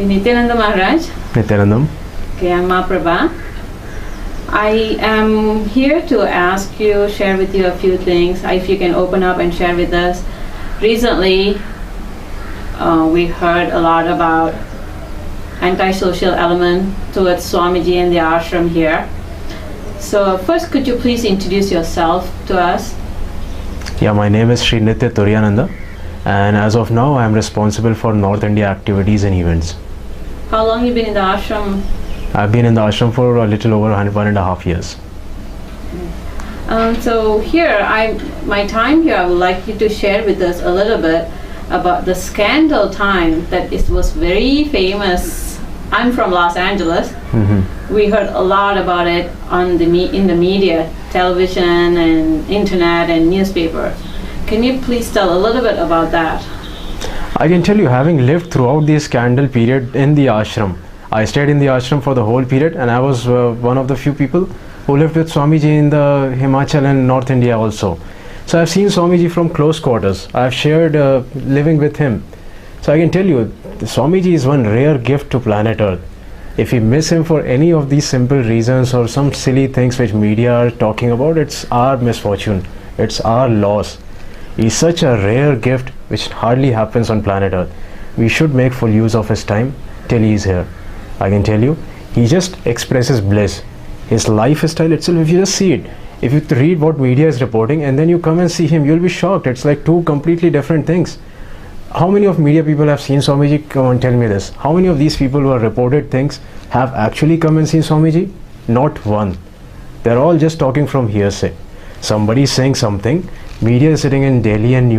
Nithyananda Maharaj. Nithyanandam. Okay, I'm Maprabha. I am here to ask you, share with you a few things, if you can open up and share with us. Recently, we heard a lot about antisocial element towards Swamiji and the ashram here. So first, could you please introduce yourself to us? Yeah, my name is Sri Nithyananda, and as of now, I am responsible for North India activities and events. How long have you been in the ashram? I've been in the ashram for a little over 1.5 years. So here, my time here, I would like you to share with us a little bit about the scandal time that it was very famous. I'm from Los Angeles. We heard a lot about it on in the media, television and internet and newspaper. Can you please tell a little bit about that? I can tell you, having lived throughout the scandal period in the ashram, I stayed in the ashram for the whole period, and I was one of the few people who lived with Swamiji in the Himachal and North India also. So I've seen Swamiji from close quarters. I've shared living with him. So I can tell you, Swamiji is one rare gift to planet Earth. If we miss him for any of these simple reasons or some silly things which media are talking about, it's our misfortune. It's our loss. He's such a rare gift which hardly happens on planet Earth. We should make full use of his time till he's here. I can tell you, he just expresses bliss. His lifestyle itself, if you just see it, if you read what media is reporting and then you come and see him, you'll be shocked. It's like two completely different things. How many of media people have seen Swamiji? Come on, tell me this. How many of these people who have reported things have actually come and seen Swamiji? Not one. They're all just talking from hearsay. Somebody is saying something, media is sitting in Delhi and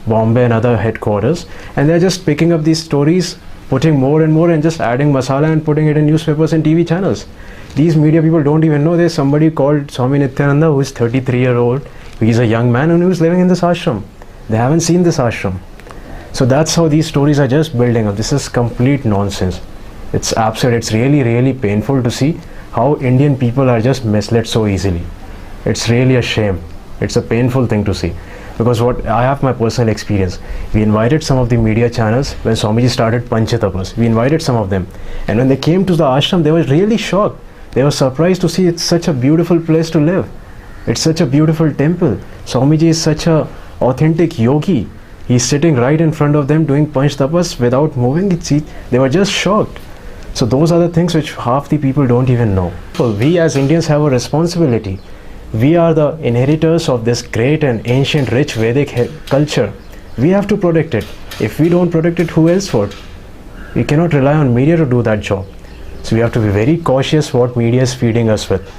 Bombay and other headquarters, and they're just picking up these stories, putting more and more and just adding masala and putting it in newspapers and TV channels. These media people don't even know there's somebody called Swami Nithyananda who is 33-year-old. He's a young man and who's living in this ashram. They haven't seen this ashram. So that's how these stories are just building up. This is complete nonsense. It's absurd. It's really, really painful to see how Indian people are just misled so easily. It's really a shame. It's a painful thing to see. Because what I have my personal experience. We invited some of the media channels when Swamiji started Panchatapas. We invited some of them. And when they came to the ashram, they were really shocked. They were surprised to see it's such a beautiful place to live. It's such a beautiful temple. Swamiji is such a authentic yogi. He's sitting right in front of them doing Panchatapas without moving. They were just shocked. So those are the things which half the people don't even know. So we as Indians have a responsibility. We are the inheritors of this great and ancient rich Vedic culture. We have to protect it. If we don't protect it, who else would? We cannot rely on media to do that job. So we have to be very cautious what media is feeding us with.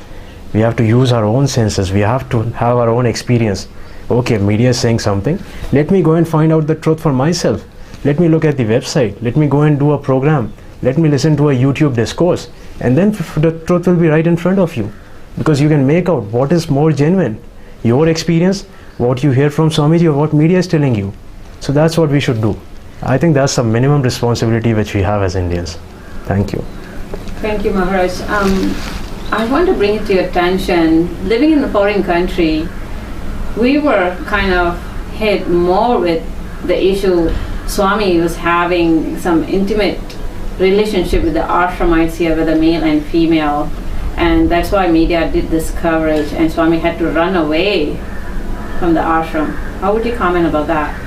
We have to use our own senses. We have to have our own experience. Okay, media is saying something. Let me go and find out the truth for myself. Let me look at the website. Let me go and do a program. Let me listen to a YouTube discourse. And then the truth will be right in front of you. Because you can make out what is more genuine. Your experience, what you hear from Swamiji, or what media is telling you. So that's what we should do. I think that's the minimum responsibility which we have as Indians. Thank you. Thank you, Maharaj. I want to bring it to your attention. Living in a foreign country, we were kind of hit more with the issue. Swami was having some intimate relationship with the Ashramites here, with the male and female. And that's why media did this coverage, and Swami had to run away from the ashram. How would you comment about that?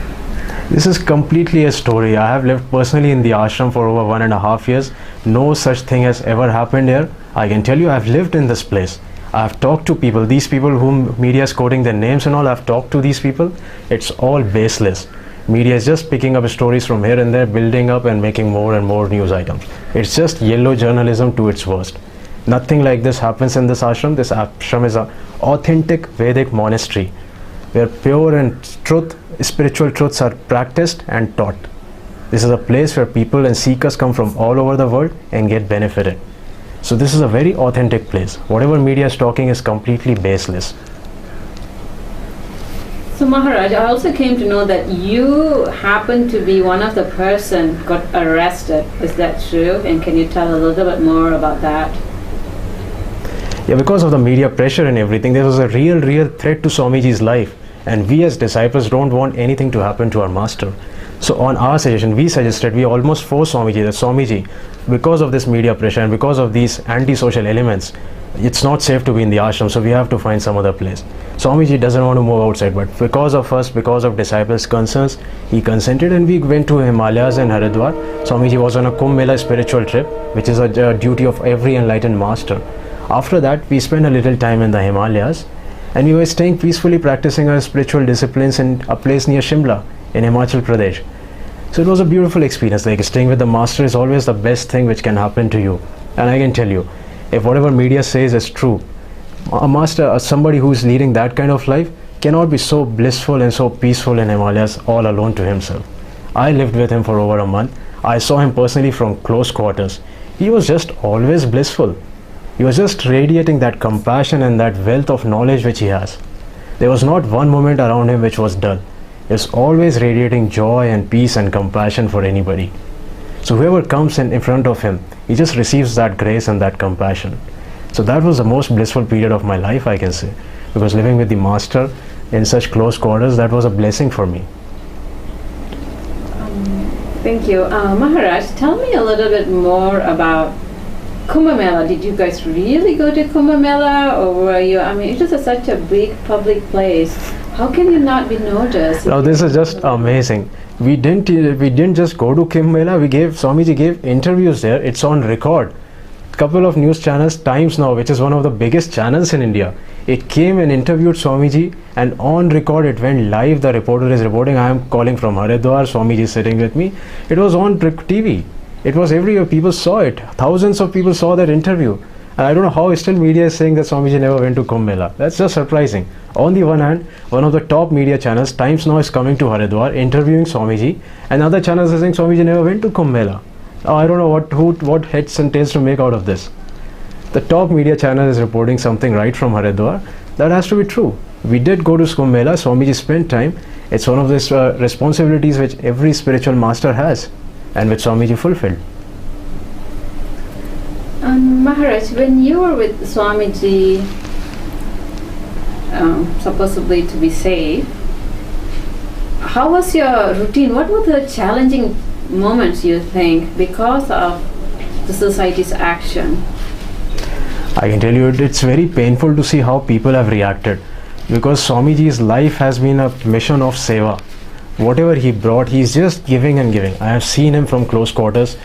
This is completely a story. I have lived personally in the ashram for over 1.5 years. No such thing has ever happened here. I can tell you, I've lived in this place. I've talked to people. These people whom media is quoting their names and all, I've talked to these people. It's all baseless. Media is just picking up stories from here and there, building up and making more and more news items. It's just yellow journalism to its worst. Nothing like this happens in this ashram. This ashram is an authentic Vedic monastery where pure and spiritual truths are practiced and taught. This is a place where people and seekers come from all over the world and get benefited. So this is a very authentic place. Whatever media is talking is completely baseless. So Maharaj, I also came to know that you happen to be one of the person got arrested. Is that true? And can you tell a little bit more about that? Yeah, because of the media pressure and everything, there was a real threat to Swamiji's life. and we as disciples don't want anything to happen to our master. So on our suggestion, we almost forced Swamiji that Swamiji, because of this media pressure and because of these anti-social elements, it's not safe to be in the ashram, so we have to find some other place. Swamiji doesn't want to move outside, but because of us, because of disciples' concerns, he consented, and we went to Himalayas and Haridwar. Swamiji was on a Kumbh Mela spiritual trip, which is a duty of every enlightened master. After that, we spent a little time in the Himalayas, and we were staying peacefully practicing our spiritual disciplines in a place near Shimla in Himachal Pradesh. So it was a beautiful experience. Like, staying with the master is always the best thing which can happen to you. And I can tell you, if whatever media says is true, a master, somebody who is leading that kind of life, cannot be so blissful and so peaceful in Himalayas all alone to himself. I lived with him for over a month. I saw him personally from close quarters. He was just always blissful. He was just radiating that compassion and that wealth of knowledge which he has. There was not one moment around him which was dull. He was always radiating joy and peace and compassion for anybody. So whoever comes in front of him, he just receives that grace and that compassion. So that was the most blissful period of my life, I can say, because living with the master in such close quarters, that was a blessing for me. Thank you. Maharaj, tell me a little bit more about Kumbh Mela. Did you guys really go to Kumbh Mela, or were you, I mean, it is such a big public place. How can you not be noticed? Now this is just amazing. We didn't just go to Kumbh Mela. Swamiji gave interviews there. It's on record. Couple of news channels, Times Now, which is one of the biggest channels in India, it came and interviewed Swamiji, and on record it went live. The reporter is reporting, I am calling from Haridwar, Swamiji is sitting with me. It was on TV. It was everywhere. People saw it. Thousands of people saw that interview. And I don't know how still media is saying that Swamiji never went to Kumbh Mela. That's just surprising. On the one hand, one of the top media channels, Times Now, is coming to Haridwar, interviewing Swamiji, and other channels are saying Swamiji never went to Kumbh Mela. I don't know what heads and tails to make out of this. The top media channel is reporting something right from Haridwar. That has to be true. We did go to Kumbh Mela. Swamiji spent time. It's one of these responsibilities which every spiritual master has, and which Swamiji fulfilled. Maharaj, when you were with Swamiji, supposedly to be safe, how was your routine? What were the challenging moments, you think, because of the society's action? I can tell you, it's very painful to see how people have reacted, because Swamiji's life has been a mission of seva. Whatever he brought, he's just giving and giving. I have seen him from close quarters.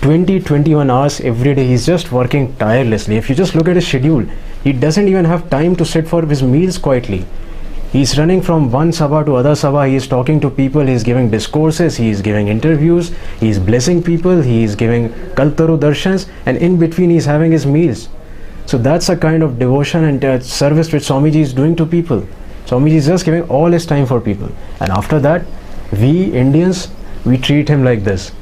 20-21 hours every day, he's just working tirelessly. If you just look at his schedule, he doesn't even have time to sit for his meals quietly. He's running from one sabha to other sabha. He is talking to people, he's giving discourses, he is giving interviews, he's blessing people, he is giving Kaltaru darshans, and in between he's having his meals. So that's a kind of devotion and service which Swamiji is doing to people. Swamiji is just giving all his time for people. And after that, we Indians, we treat him like this.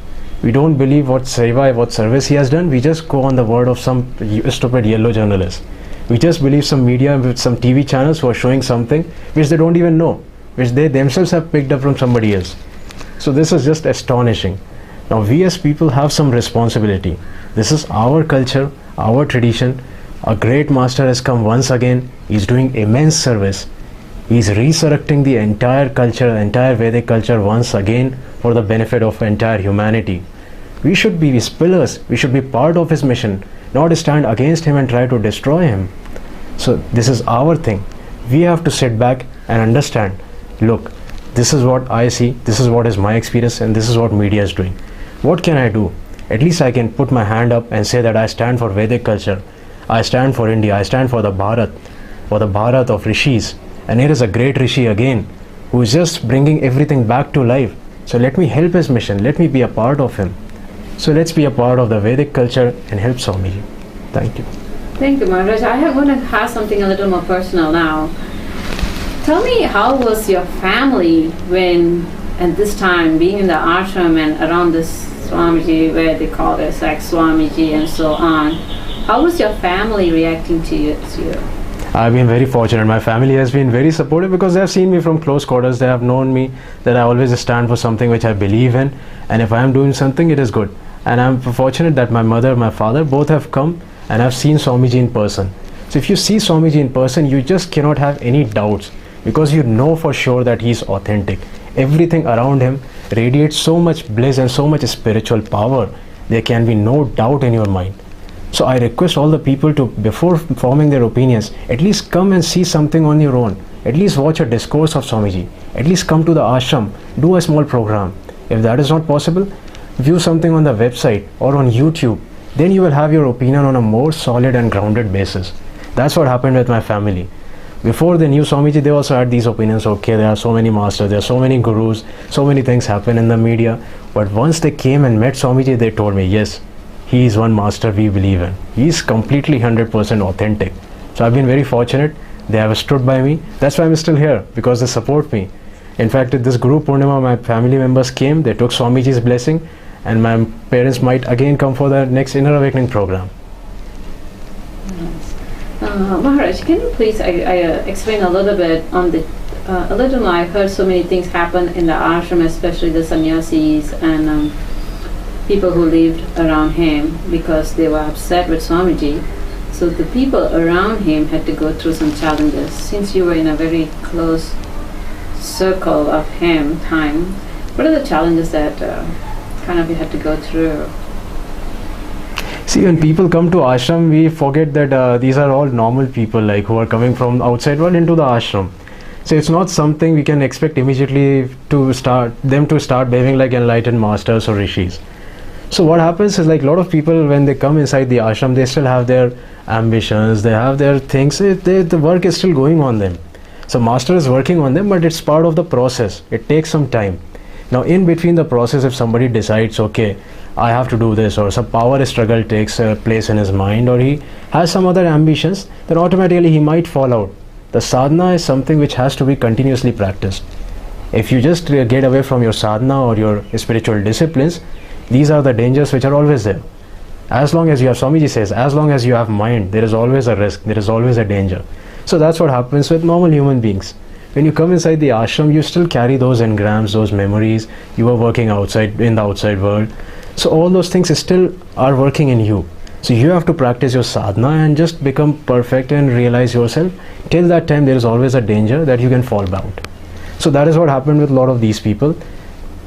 We don't believe what seva, what service he has done. We just go on the word of some stupid yellow journalist. We just believe some media with some TV channels who are showing something which they don't even know, which they themselves have picked up from somebody else. So this is just astonishing. Now we as people have some responsibility. This is our culture, our tradition. A great master has come once again. He's doing immense service. He's resurrecting the entire culture, entire Vedic culture once again for the benefit of entire humanity. We should be his pillars. We should be part of his mission, not stand against him and try to destroy him. So this is our thing. We have to sit back and understand, look, this is what I see, this is what is my experience, and this is what media is doing. What can I do? At least I can put my hand up and say that I stand for Vedic culture. I stand for India. I stand for the Bharat of rishis. And here is a great rishi again, who is just bringing everything back to life. So let me help his mission. Let me be a part of him. So let's be a part of the Vedic culture and help Swamiji. Thank you. Thank you, Maharaj. I want to ask something a little more personal now. Tell me, how was your family when, at this time, being in the ashram and around this Swamiji, where they call it like Swamiji and so on? How was your family reacting to you? I've been very fortunate. My family has been very supportive because they have seen me from close quarters. They have known me that I always stand for something which I believe in, and if I am doing something, it is good. And I'm fortunate that my mother, my father, both have come and have seen Swamiji in person. So if you see Swamiji in person, you just cannot have any doubts. because you know for sure that he's authentic. Everything around him radiates so much bliss and so much spiritual power. There can be no doubt in your mind. So I request all the people to, before forming their opinions, at least come and see something on your own. At least watch a discourse of Swamiji. At least come to the ashram, do a small program. If that is not possible, view something on the website or on YouTube. Then you will have your opinion on a more solid and grounded basis. That's what happened with my family. Before they knew Swamiji, they also had these opinions. Okay, there are so many masters, there are so many gurus, so many things happen in the media. But once they came and met Swamiji, they told me, yes, he is one master we believe in. He is completely 100% authentic. So I've been very fortunate. They have stood by me. That's why I'm still here, because they support me. In fact, at this Guru Purnima, my family members came, they took Swamiji's blessing, and my parents might again come for the next Inner Awakening program. Maharaj, can you please explain a little bit on the, a little more, I've heard so many things happen in the ashram, especially the sannyasis and people who lived around him because they were upset with Swamiji. So the people around him had to go through some challenges. Since you were in a very close circle of him time, what are the challenges that kind of you had to go through? See, when people come to ashram, we forget that these are all normal people, like who are coming from outside world into the ashram. So it's not something we can expect immediately to start behaving like enlightened masters or rishis. So what happens is, like, a lot of people, when they come inside the ashram, they still have their ambitions, they have their things, the work is still going on them. So master is working on them, but it's part of the process. It takes some time. Now in between the process, if somebody decides, okay, I have to do this, or some power struggle takes place in his mind, or he has some other ambitions, then automatically he might fall out. The sadhana is something which has to be continuously practiced. If you just get away from your sadhana or your spiritual disciplines, these are the dangers which are always there. As long as you have, Swamiji says, as long as you have mind, there is always a risk, there is always a danger. So that's what happens with normal human beings. When you come inside the ashram, you still carry those engrams, those memories. You are working outside, in the outside world. So all those things still are working in you. So you have to practice your sadhana and just become perfect and realize yourself. Till that time, there is always a danger that you can fall out. So that is what happened with a lot of these people.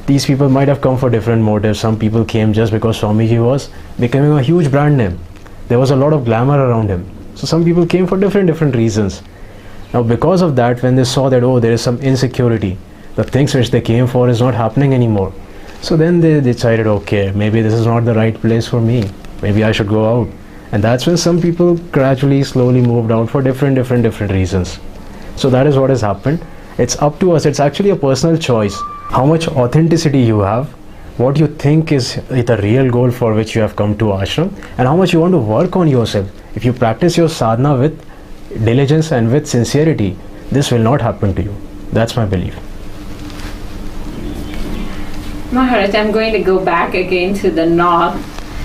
These people might have come for different motives. Some people came just because Swamiji was becoming a huge brand name. There was a lot of glamour around him. So some people came for different reasons. Now because of that, when they saw that, oh, there is some insecurity, the things which they came for is not happening anymore. So then they decided, okay, maybe this is not the right place for me. Maybe I should go out. And that's when some people gradually, slowly moved out for different reasons. So that is what has happened. It's up to us. It's actually a personal choice. How much authenticity you have, what you think is the real goal for which you have come to ashram, and how much you want to work on yourself. If you practice your sadhana with diligence and with sincerity, this will not happen to you. That's my belief. Maharaj, I'm going to go back again to the north.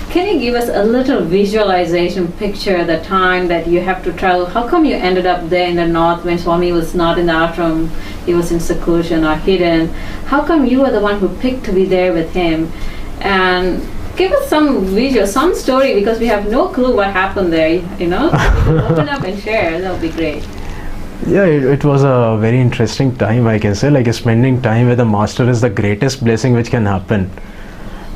Can you give us a little visualization picture the time that you have to travel? How come you ended up there in the north when Swami was not in the ashram, he was in seclusion or hidden? How come you were the one who picked to be there with him? And give us some visual, some story, because we have no clue what happened there, you know? Open up and share, that would be great. Yeah, it was a very interesting time, I can say. Like, spending time with the master is the greatest blessing which can happen.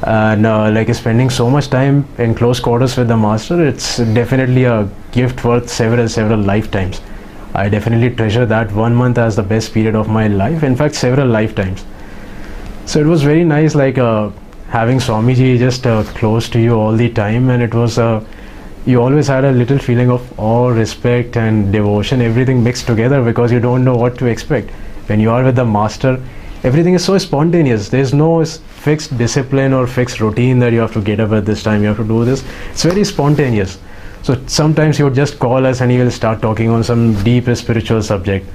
And like, spending so much time in close quarters with the master, it's definitely a gift worth several lifetimes. I definitely treasure that 1 month as the best period of my life, in fact several lifetimes. So it was very nice, like having Swamiji just close to you all the time, and it was you always had a little feeling of awe, respect and devotion, everything mixed together, because you don't know what to expect. When you are with the master, everything is so spontaneous. There's no fixed discipline or fixed routine that you have to get up at this time, you have to do this. It's very spontaneous. So sometimes he would just call us and he will start talking on some deep spiritual subject.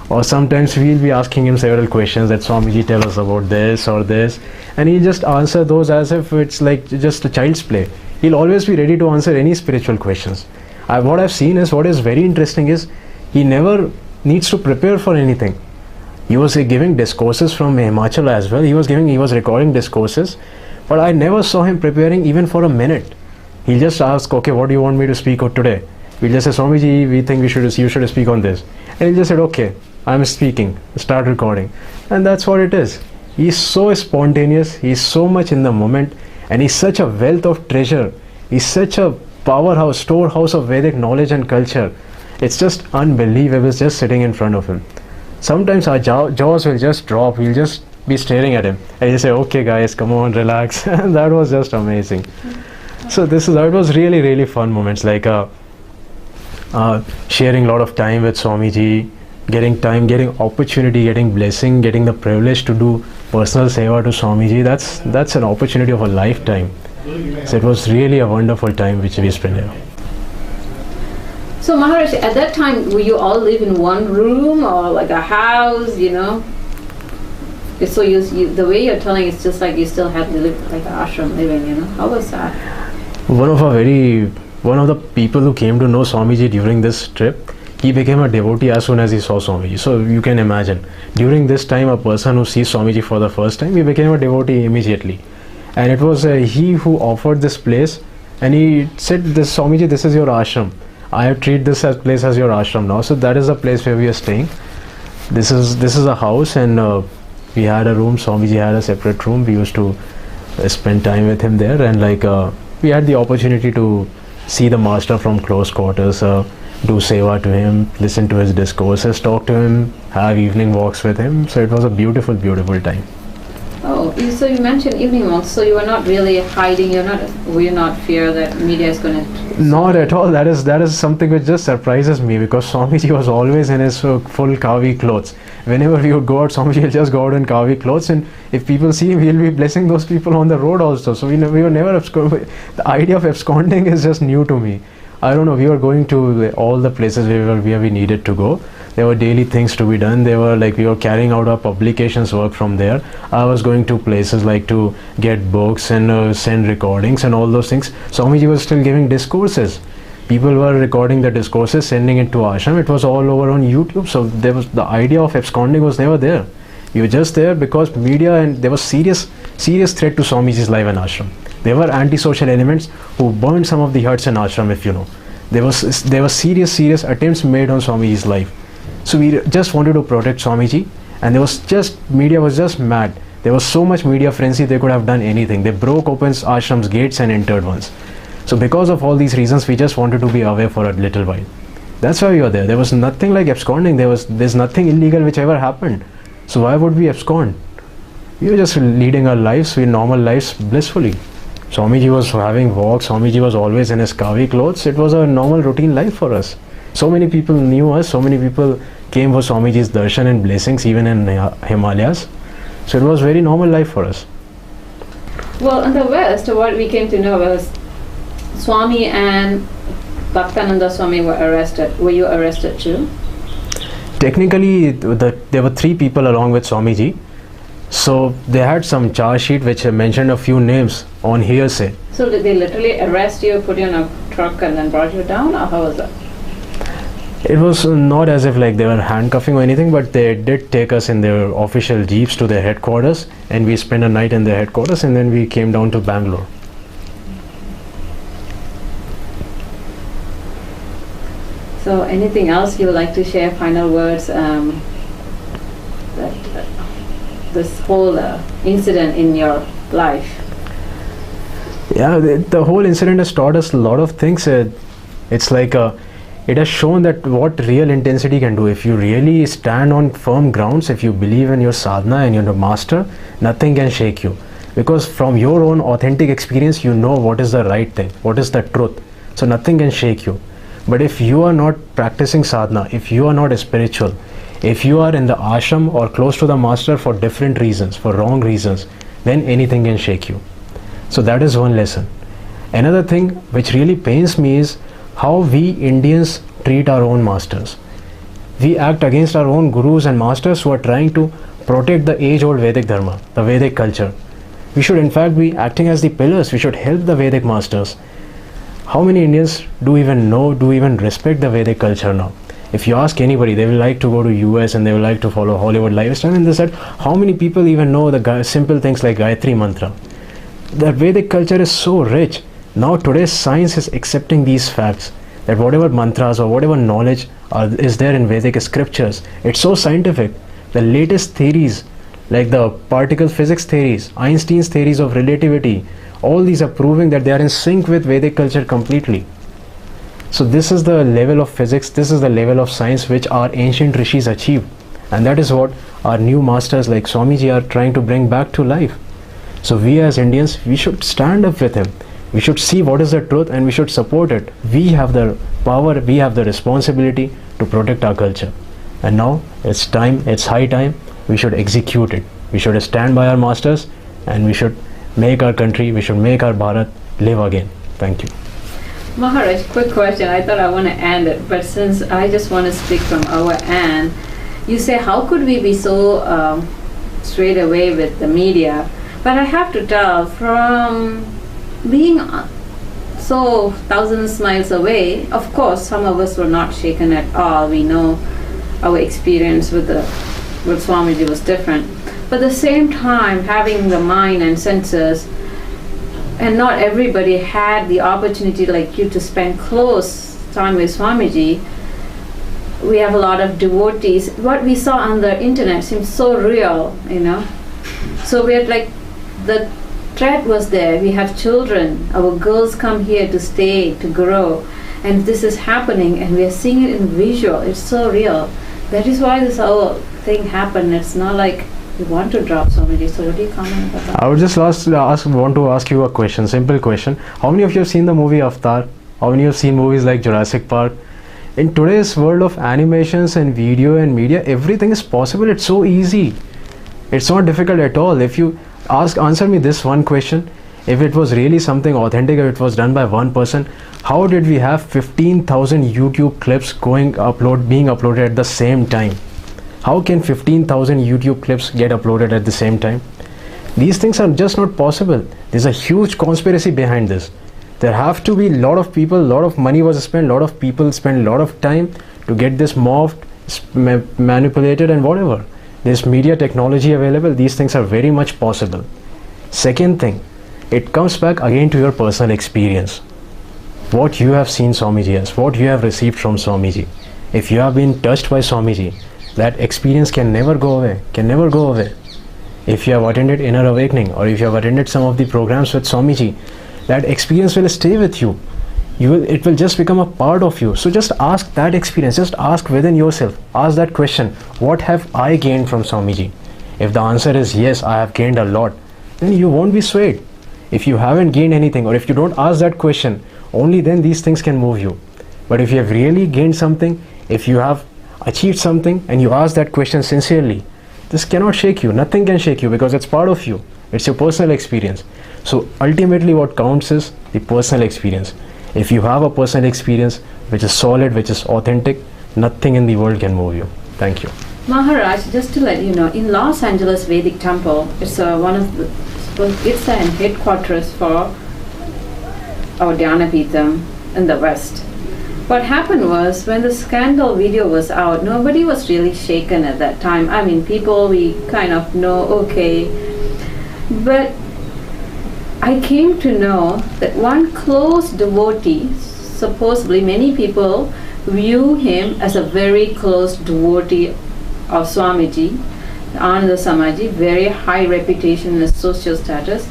Or sometimes we'll be asking him several questions that Swamiji tell us about this or this, and he'll just answer those as if it's like just a child's play. He'll always be ready to answer any spiritual questions. What I've seen is, what is very interesting is, he never needs to prepare for anything. He was giving discourses from Himachal as well. He was recording discourses, but I never saw him preparing even for a minute. He'll just ask, okay, what do you want me to speak on today? We'll just say, Swamiji, we think you should speak on this. And he'll just say, okay. I'm speaking, start recording. And that's what it is. He's so spontaneous, he's so much in the moment, and he's such a wealth of treasure. He's such a powerhouse, storehouse of Vedic knowledge and culture. It's just unbelievable just sitting in front of him. Sometimes our jaws will just drop, we'll just be staring at him and he'll say, okay guys, come on, relax. And that was just amazing. So that was really, really fun moments, like sharing a lot of time with Swamiji, getting time, getting opportunity, getting blessing, getting the privilege to do personal seva to Swamiji. That's an opportunity of a lifetime. So it was really a wonderful time which we spent here. So Maharaj, at that time, will you all live in one room or like a house, you know? So you the way you're telling, it's just like you still have to live like an ashram living, you know? How was that? One of the people who came to know Swamiji during this trip, he became a devotee as soon as he saw Swamiji. So you can imagine, during this time, a person who sees Swamiji for the first time, he became a devotee immediately. And it was he who offered this place, and he said, "This Swamiji, this is your ashram. I have treated this place as your ashram now." So that is the place where we are staying. This is a house, and we had a room. Swamiji had a separate room. We used to spend time with him there, and we had the opportunity to see the master from close quarters, do seva to him, listen to his discourses, talk to him, have evening walks with him. So it was a beautiful, beautiful time. Oh, so you mentioned evening walks, so you were not really hiding, were you not fear that media is going to... Not at all. That is something which just surprises me, because Swamiji was always in his full kavi clothes. Whenever we would go out, Swamiji will just go out in kavi clothes, and if people see him, he'll be blessing those people on the road also. So we were never absconding. The idea of absconding is just new to me. I don't know, we were going to all the places where we needed to go. There were daily things to be done. We were carrying out our publications work from there. I was going to places like to get books and send recordings and all those things. Swamiji was still giving discourses. People were recording the discourses, sending it to ashram. It was all over on YouTube. So there was the idea of absconding was never there. You were just there because media, and there was serious threat to Swamiji's life and ashram. There were antisocial elements who burned some of the huts in ashram, if you know. There were serious attempts made on Swamiji's life. So we just wanted to protect Swamiji, and media was just mad. There was so much media frenzy, they could have done anything. They broke open ashram's gates and entered once. So because of all these reasons, we just wanted to be away for a little while. That's why we were there. There was nothing like absconding. There's nothing illegal which ever happened. So why would we abscond? We were just leading our lives, normal lives blissfully. Swamiji was having walks. Swamiji was always in his kavi clothes. It was a normal routine life for us. So many people knew us, so many people came for Swamiji's darshan and blessings, even in Himalayas. So it was very normal life for us. Well, in the West, what we came to know was Swami and Bhaktananda Swami were arrested. Were you arrested too? Technically, there were 3 people along with Swamiji. So they had some charge sheet which mentioned a few names on hearsay. So did they literally arrest you, put you in a truck and then brought you down, or how was that? It was not as if like they were handcuffing or anything, but they did take us in their official jeeps to their headquarters, and we spent a night in their headquarters, and then we came down to Bangalore. So anything else you would like to share, final words, this whole incident in your life? Yeah, the whole incident has taught us a lot of things. It's like it has shown that what real intensity can do. If you really stand on firm grounds, if you believe in your sadhana and your master, nothing can shake you. Because from your own authentic experience, you know what is the right thing, what is the truth. So nothing can shake you. But if you are not practicing sadhana, if you are not spiritual, if you are in the ashram or close to the master for different reasons, for wrong reasons, then anything can shake you. So that is one lesson. Another thing which really pains me is how we Indians treat our own masters. We act against our own gurus and masters who are trying to protect the age-old Vedic dharma, the Vedic culture. We should in fact be acting as the pillars. We should help the Vedic masters. How many Indians do even respect the Vedic culture now? If you ask anybody, they will like to go to US and they will like to follow Hollywood lifestyle, and they said, how many people even know the simple things like Gayatri Mantra? The Vedic culture is so rich. Now today's science is accepting these facts, that whatever mantras or whatever knowledge is there in Vedic scriptures. It's so scientific. The latest theories, like the particle physics theories, Einstein's theories of relativity, all these are proving that they are in sync with Vedic culture completely. So this is the level of physics, this is the level of science which our ancient rishis achieved, and that is what our new masters like Swamiji are trying to bring back to life. So we as Indians, we should stand up with him. We should see what is the truth and we should support it. We have the power, we have the responsibility to protect our culture. And now it's time, it's high time, we should execute it. We should stand by our masters and we should make our country, we should make our Bharat live again. Thank you. Maharaj, quick question. I thought I want to end it, but since I just want to speak from our end, you say how could we be so straight away with the media? But I have to tell, from being so thousands miles away, of course some of us were not shaken at all. We know our experience with Swamiji was different. But at the same time, having the mind and senses, and not everybody had the opportunity like you to spend close time with Swamiji. We have a lot of devotees. What we saw on the internet seems so real, you know. So we had like, the threat was there. We have children. Our girls come here to stay, to grow. And this is happening and we are seeing it in visual. It's so real. That is why this whole thing happened. It's not like you want to drop Swamiji. So what do you comment about that? I would just want to ask you a question, simple question. How many of you have seen the movie Avatar? How many have seen movies like Jurassic Park? In today's world of animations and video and media, everything is possible. It's so easy. It's not difficult at all. If you answer me this one question, if it was really something authentic, if it was done by one person, how did we have 15,000 YouTube clips being uploaded at the same time? How can 15,000 YouTube clips get uploaded at the same time? These things are just not possible. There's a huge conspiracy behind this. There have to be a lot of people, a lot of money was spent, a lot of people spent a lot of time to get this morphed, manipulated and whatever. There's media technology available. These things are very much possible. Second thing, it comes back again to your personal experience. What you have seen Swamiji as, what you have received from Swamiji. If you have been touched by Swamiji, that experience can never go away, can never go away. If you have attended Inner Awakening or if you have attended some of the programs with Swamiji, that experience will stay with you. It will just become a part of you. So just ask that experience, just ask within yourself, ask that question, what have I gained from Swamiji? If the answer is yes, I have gained a lot, then you won't be swayed. If you haven't gained anything or if you don't ask that question, only then these things can move you. But if you have really gained something, if you have achieved something and you ask that question sincerely, this cannot shake you. Nothing can shake you because it's part of you. It's your personal experience. So ultimately what counts is the personal experience. If you have a personal experience which is solid, which is authentic, nothing in the world can move you. Thank you. Maharaj, just to let you know, in Los Angeles Vedic Temple, it's it's an headquarters for our Dhyana Peetham in the West. What happened was, when the scandal video was out, nobody was really shaken at that time. I mean, people we kind of know, okay. But I came to know that one close devotee, supposedly many people view him as a very close devotee of Swamiji, Ananda Samaji, very high reputation and social status,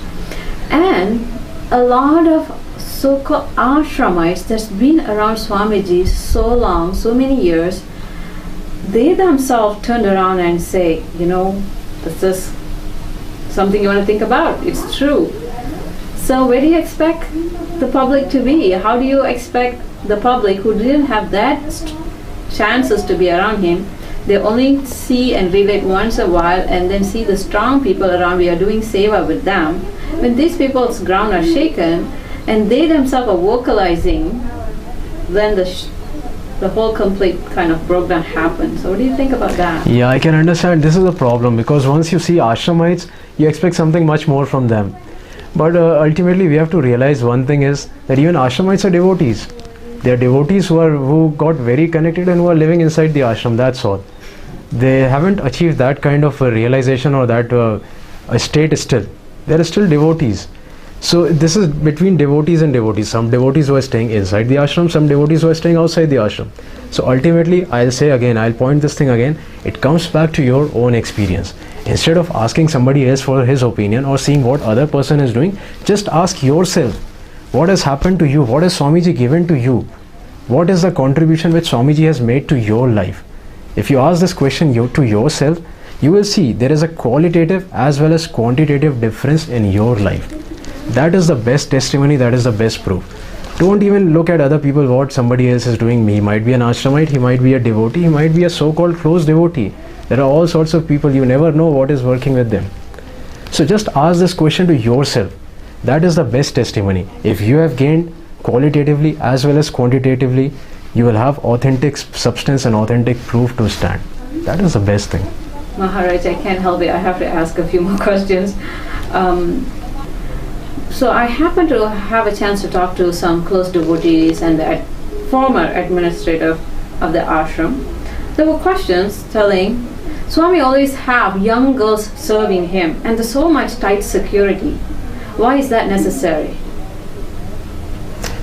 and a lot of so-called Ashramites that's been around Swamiji so long, so many years, they themselves turned around and say, you know, this is something you want to think about. It's true. So where do you expect the public to be? How do you expect the public who didn't have that chances to be around him? They only see and relate once a while and then see the strong people around. We are doing seva with them. When these people's ground are shaken and they themselves are vocalizing, then the whole complete kind of broke down happens. So what do you think about that? Yeah, I can understand. This is a problem because once you see Ashramites, you expect something much more from them. But ultimately we have to realize one thing is that even Ashramites are devotees. They are devotees who got very connected and who are living inside the ashram, that's all. They haven't achieved that kind of a realization or that state still. They are still devotees. So this is between devotees and devotees. Some devotees who are staying inside the ashram, some devotees who are staying outside the ashram. So ultimately, I'll say again, I'll point this thing again, it comes back to your own experience. Instead of asking somebody else for his opinion or seeing what other person is doing, just ask yourself, what has happened to you? What has Swamiji given to you? What is the contribution which Swamiji has made to your life? If you ask this question to yourself, you will see there is a qualitative as well as quantitative difference in your life. That is the best testimony, that is the best proof. Don't even look at other people, what somebody else is doing. He might be an ashramite, he might be a devotee, he might be a so-called close devotee. There are all sorts of people, you never know what is working with them. So just ask this question to yourself. That is the best testimony. If you have gained qualitatively as well as quantitatively, you will have authentic substance and authentic proof to stand. That is the best thing. Maharaj, I can't help it. I have to ask a few more questions. So I happen to have a chance to talk to some close devotees and the former administrator of the ashram. There were questions telling, Swami always have young girls serving him and there's so much tight security. Why is that necessary?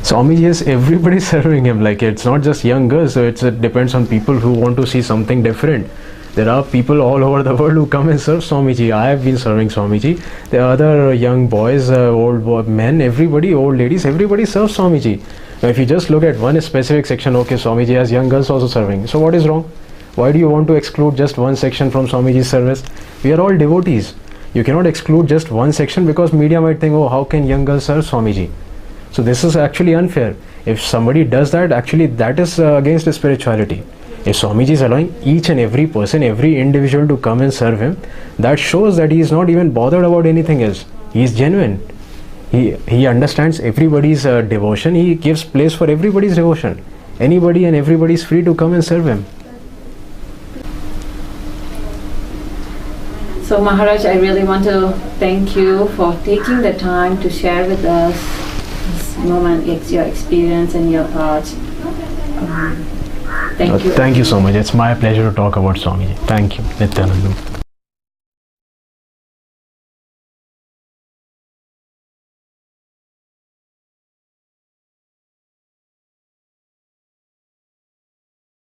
Swamiji has everybody serving him. Like, it's not just young girls, so it depends on people who want to see something different. There are people all over the world who come and serve Swamiji. I have been serving Swamiji. There are other young boys, old men, everybody, old ladies, everybody serves Swamiji. Now, if you just look at one specific section, okay, Swamiji has young girls also serving. So what is wrong? Why do you want to exclude just one section from Swamiji's service? We are all devotees. You cannot exclude just one section because media might think, oh, how can young girls serve Swamiji? So this is actually unfair. If somebody does that, actually that is against the spirituality. If Swamiji is allowing each and every person, every individual to come and serve him, that shows that he is not even bothered about anything else. He is genuine. He understands everybody's devotion. He gives place for everybody's devotion. Anybody and everybody is free to come and serve him. So Maharaj, I really want to thank you for taking the time to share with us this moment, your experience and your thoughts. Thank you. Thank you so much. It's my pleasure to talk about Swamiji. Thank you, Nithyananda.